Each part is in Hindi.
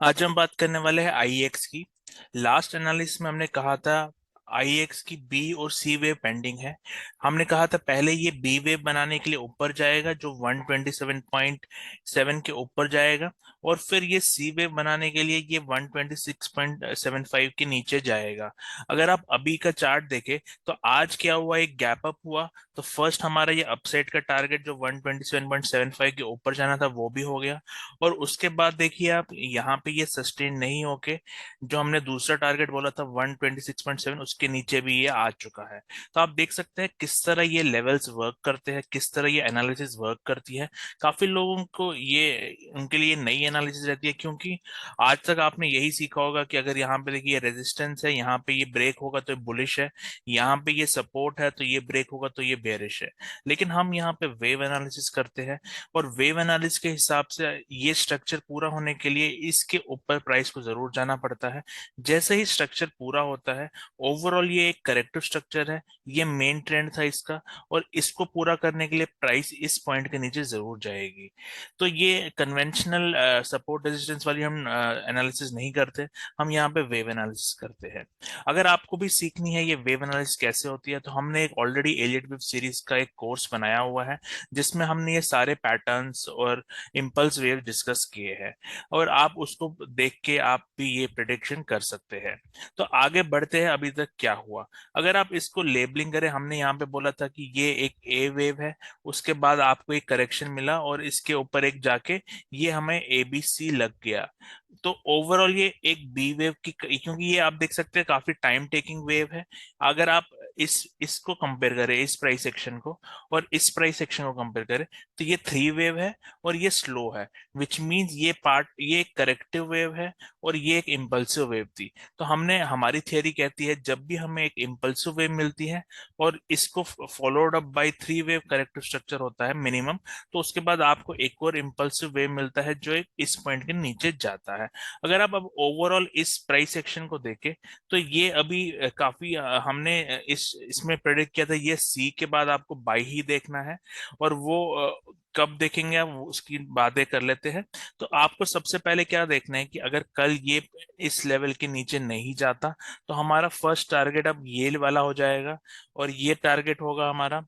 आज हम बात करने वाले हैं आईएक्स की। लास्ट एनालिसिस में हमने कहा था आईएक्स की बी और सी वेव पेंडिंग है। हमने कहा था पहले ये बी वेव बनाने के लिए ऊपर जाएगा जो 127.7 के ऊपर जाएगा, और फिर ये सी वेव बनाने के लिए ये 126.75 के नीचे जाएगा। अगर आप अभी का चार्ट देखें तो आज क्या हुआ, एक गैप अप हुआ। तो फर्स्ट हमारा ये अपसाइड का टारगेट जो 127.75 के ऊपर जाना था वो भी हो गया, और उसके बाद देखिए आप यहाँ पे ये सस्टेन नहीं होके जो हमने दूसरा टारगेट बोला था 126.7 उसके नीचे भी ये आ चुका है। तो आप देख सकते हैं किस तरह ये लेवल्स वर्क करते हैं, किस तरह ये एनालिसिस वर्क करती है। काफी लोगों को ये उनके लिए नई एनालिसिस रहती है, क्योंकि आज तक आपने यही सीखा होगा कि अगर यहाँ पे देखिए रेजिस्टेंस है, यहाँ पे ये ब्रेक होगा तो ये बुलिश है, यहाँ पे ये सपोर्ट है तो ये ब्रेक होगा तो ये बेरिश है। लेकिन हम यहाँ पे वेव एनालिसिस करते हैं, और वेव एनालिसिस के हिसाब से ये स्ट्रक्चर पूरा होने के लिए इसके ऊपर प्राइस को जरूर जाना पड़ता है। जैसे ही स्ट्रक्चर पूरा होता है, ओवरऑल ये एक करेक्टिव स्ट्रक्चर है, ये मेन ट्रेंड था इसका, और इसको पूरा करने के लिए प्राइस इस पॉइंट के नीचे जरूर जाएगी। तो ये कन्वेंशनल सपोर्ट रेजिस्टेंस वाली हम एनालिसिस नहीं करते, हम यहाँ पे वेव एनालिसिस करते हैं। अगर आपको भी सीखनी है ये वेव एनालिसिस कैसे होती है, तो हमने एक ऑलरेडी एलियट वेव सीरीज का एक कोर्स बनाया हुआ है जिसमें हमने ये सारे पैटर्न्स और इम्पल्स वेव डिस्कस किए हैं, और आप उसको देख के आप भी ये प्रिडिक्शन कर सकते हैं। तो आगे बढ़ते हैं, अभी तक क्या हुआ। अगर आप इसको लेबलिंग करें, हमने यहाँ पे बोला था कि ये एक ए वेव है, उसके बाद आपको एक करेक्शन मिला और इसके ऊपर एक जाके ये हमें ए बी सी लग गया। तो ओवरऑल ये एक बी वेव की, क्योंकि ये आप देख सकते हैं काफी टाइम टेकिंग वेव है। अगर आप इसको कंपेयर करें, इस प्राइस सेक्शन को और इस प्राइस सेक्शन को कंपेयर करें, तो ये थ्री वेव है और ये स्लो है, विच मींस ये पार्ट ये एक करेक्टिव वेव है और ये एक इम्पल्सिव वेव थी। तो हमने हमारी थियरी कहती है जब भी हमें एक इम्पल्सिव वेव मिलती है और इसको followed up by three wave corrective structure होता है मिनिमम, तो उसके बाद आपको एक और इम्पल्सिव वेव मिलता है जो एक इस पॉइंट के नीचे जाता है। अगर आप अब ओवरऑल इस प्राइस सेक्शन को देखें, तो ये अभी काफी हमने इसमें प्रेडिक्ट किया था ये सी के बाद आपको बाई ही देखना है, और वो कब देखेंगे आप उसकी बातें कर लेते हैं। तो आपको सबसे पहले क्या देखना है कि अगर कल ये इस लेवल के नीचे नहीं जाता, तो हमारा फर्स्ट टारगेट अब ये वाला हो जाएगा, और ये टारगेट होगा हमारा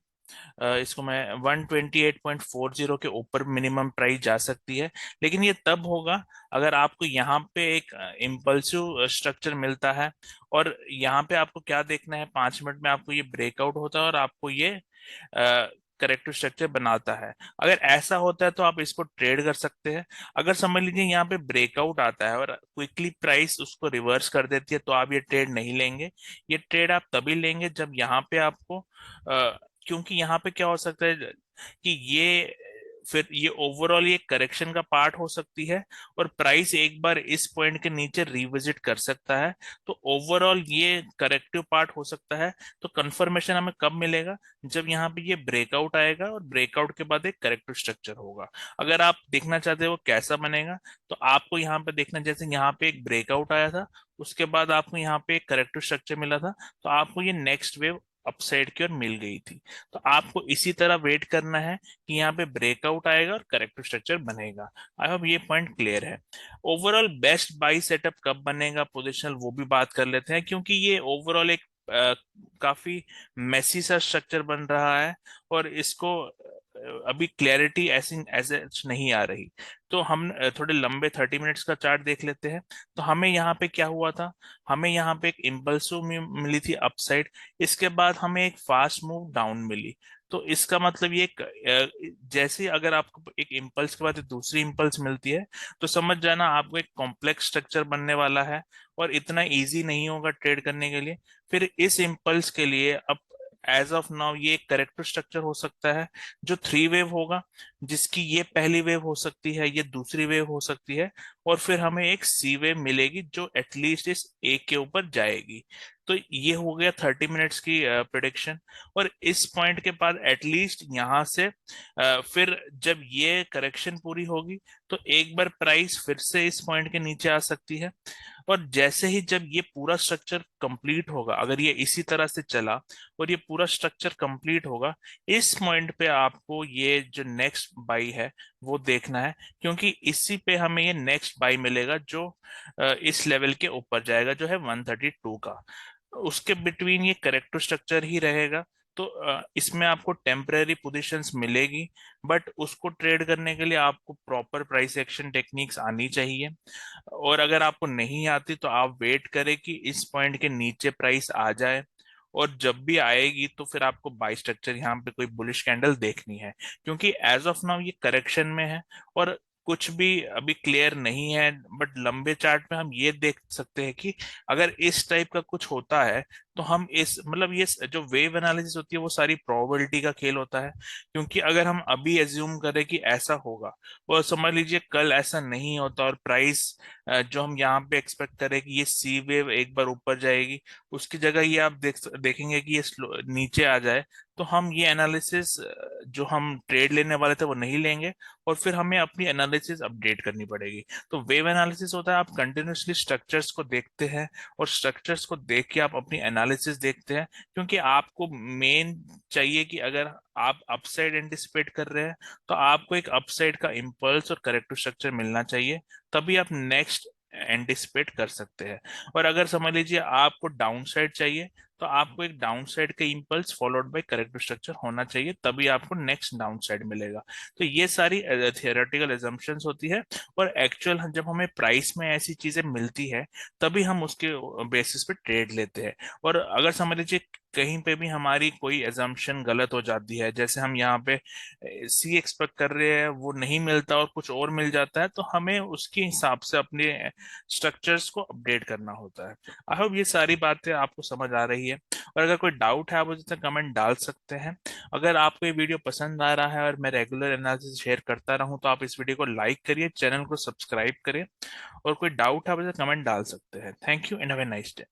इसको मैं 128.40 के ऊपर मिनिमम प्राइस जा सकती है। लेकिन ये तब होगा अगर आपको यहाँ पे एक इम्पल्सिव स्ट्रक्चर मिलता है, और यहाँ पे आपको क्या देखना है, 5 मिनट में आपको ये ब्रेकआउट होता है और आपको ये करेक्टिव स्ट्रक्चर बनाता है। अगर ऐसा होता है तो आप इसको ट्रेड कर सकते हैं। अगर समझ लीजिए यहाँ पे ब्रेकआउट आता है और क्विकली प्राइस उसको रिवर्स कर देती है, तो आप ये ट्रेड नहीं लेंगे। ये ट्रेड आप तभी लेंगे जब यहाँ पे आपको क्योंकि यहाँ पे क्या हो सकता है कि ये फिर ये ओवरऑल ये करेक्शन का पार्ट हो सकती है, और प्राइस एक बार इस पॉइंट के नीचे रिविजिट कर सकता है। तो ओवरऑल ये करेक्टिव पार्ट हो सकता है। तो कंफर्मेशन हमें कब मिलेगा, जब यहाँ पे ये ब्रेकआउट आएगा और ब्रेकआउट के बाद एक करेक्टिव स्ट्रक्चर होगा। अगर आप देखना चाहते हो वो कैसा बनेगा, तो आपको यहाँ पे देखना, जैसे यहाँ पे एक ब्रेकआउट आया था, उसके बाद आपको यहाँ पे एक करेक्टिव स्ट्रक्चर मिला था, तो आपको ये नेक्स्ट वेव अपसाइड की ओर मिल गई थी। तो आपको इसी तरह वेट करना है कि यहाँ पे ब्रेकआउट आएगा और करेक्टिव स्ट्रक्चर बनेगा। आई होप ये पॉइंट क्लियर है। ओवरऑल बेस्ट बाई सेटअप कब बनेगा पोजिशनल, वो भी बात कर लेते हैं, क्योंकि ये ओवरऑल एक काफी मेसी सा स्ट्रक्चर बन रहा है, और इसको अभी क्लैरिटी ऐसी ऐसे नहीं आ रही। तो हम थोड़े लंबे 30 मिनट्स का चार्ट देख लेते हैं। तो हमें यहाँ पे क्या हुआ था, हमें यहाँ पे एक इम्पल्सिव मिली थी अपसाइड, इसके बाद हमें एक फास्ट मूव डाउन मिली। तो इसका मतलब ये जैसे अगर आपको एक इम्पल्स के बाद एक दूसरी इम्पल्स मिलती है, तो समझ जाना आपको एक कॉम्प्लेक्स स्ट्रक्चर बनने वाला है, और इतना इजी नहीं होगा ट्रेड करने के लिए। फिर इस इम्पल्स के लिए अब एज ऑफ नाउ ये एक करेक्टर स्ट्रक्चर हो सकता है जो थ्री वेव होगा, जिसकी ये पहली वेव हो सकती है, ये दूसरी वेव हो सकती है, और फिर हमें एक सी वेव मिलेगी जो एटलीस्ट इस ए के ऊपर जाएगी। तो ये हो गया 30 मिनट्स की प्रिडिक्शन। और इस पॉइंट के बाद एटलीस्ट यहाँ से फिर जब ये करेक्शन पूरी होगी, तो एक बार प्राइस फिर से इस पॉइंट के नीचे आ सकती है। और जैसे ही जब ये पूरा स्ट्रक्चर कंप्लीट होगा, अगर ये इसी तरह से चला और ये पूरा स्ट्रक्चर कंप्लीट होगा, इस पॉइंट पे आपको ये जो नेक्स्ट नेक्स्ट बाई है वो देखना है, क्योंकि इसी पे हमें ये नेक्स्ट बाई मिलेगा जो इस लेवल के ऊपर जाएगा, जो है 132 का। उसके बिटवीन ये करेक्टर स्ट्रक्चर ही रहेगा। तो इसमें आपको टेम्पररी पोजीशंस मिलेगी, बट उसको ट्रेड करने के लिए आपको प्रॉपर प्राइस एक्शन टेक्निक्स आनी चाहिए। और अगर आपको नहीं आती तो आप वेट करें कि इस पॉइंट के नीचे प्राइस आ जाए, और जब भी आएगी तो फिर आपको बाई स्ट्रक्चर यहाँ पे कोई बुलिश कैंडल देखनी है, क्योंकि एज ऑफ नाउ ये करेक्शन में है और कुछ भी अभी क्लियर नहीं है। बट लंबे चार्ट में हम ये देख सकते हैं कि अगर इस टाइप का कुछ होता है तो हम इस मतलब ये जो वेव एनालिसिस होती है वो सारी प्रोबेबिलिटी का खेल होता है। क्योंकि अगर हम अभी एज्यूम करें कि ऐसा होगा, और समझ लीजिए कल ऐसा नहीं होता और प्राइस जो हम यहाँ पे एक्सपेक्ट करें कि ये सी वेव एक बार ऊपर जाएगी, उसकी जगह ये आप देखेंगे कि ये नीचे आ जाए, तो हम ये एनालिसिस जो हम ट्रेड लेने वाले थे वो नहीं लेंगे, और फिर हमें अपनी एनालिसिस अपडेट करनी पड़ेगी। तो वेव एनालिसिस होता है आप कंटिन्यूसली स्ट्रक्चर्स को देखते हैं, और स्ट्रक्चर्स को देख के आप अपनी एनालिसिस देखते हैं, क्योंकि आपको मेन चाहिए कि अगर आप अपसाइड एंटिसिपेट कर रहे हैं तो आपको एक अपसाइड का इम्पल्स और करेक्टिव स्ट्रक्चर मिलना चाहिए, तभी आप नेक्स्ट एंटिसिपेट कर सकते हैं। और अगर समझ लीजिए आपको डाउन साइड चाहिए, तो आपको एक डाउन साइड का impulse followed by corrective structure होना चाहिए, तभी आपको नेक्स्ट डाउन साइड मिलेगा। तो ये सारी थियोरेटिकल एजम्पशंस होती है, और एक्चुअल जब हमें प्राइस में ऐसी चीजें मिलती है तभी हम उसके बेसिस पे ट्रेड लेते हैं। और अगर समझ लीजिए कहीं पे भी हमारी कोई एजम्पशन गलत हो जाती है, जैसे हम यहाँ पे सी एक्सपेक्ट कर रहे हैं वो नहीं मिलता और कुछ और मिल जाता है, तो हमें उसके हिसाब से अपने स्ट्रक्चर्स को अपडेट करना होता है। आई होप ये सारी बातें आपको समझ आ रही है, और अगर कोई डाउट है आप मुझे कमेंट डाल सकते हैं। अगर आपको ये वीडियो पसंद आ रहा है और मैं रेगुलर एनालिसिस शेयर करता रहूं, तो आप इस वीडियो को लाइक करिए, चैनल को सब्सक्राइब करिए, और कोई डाउट है आप मुझे कमेंट डाल सकते हैं। Thank you and have a nice day.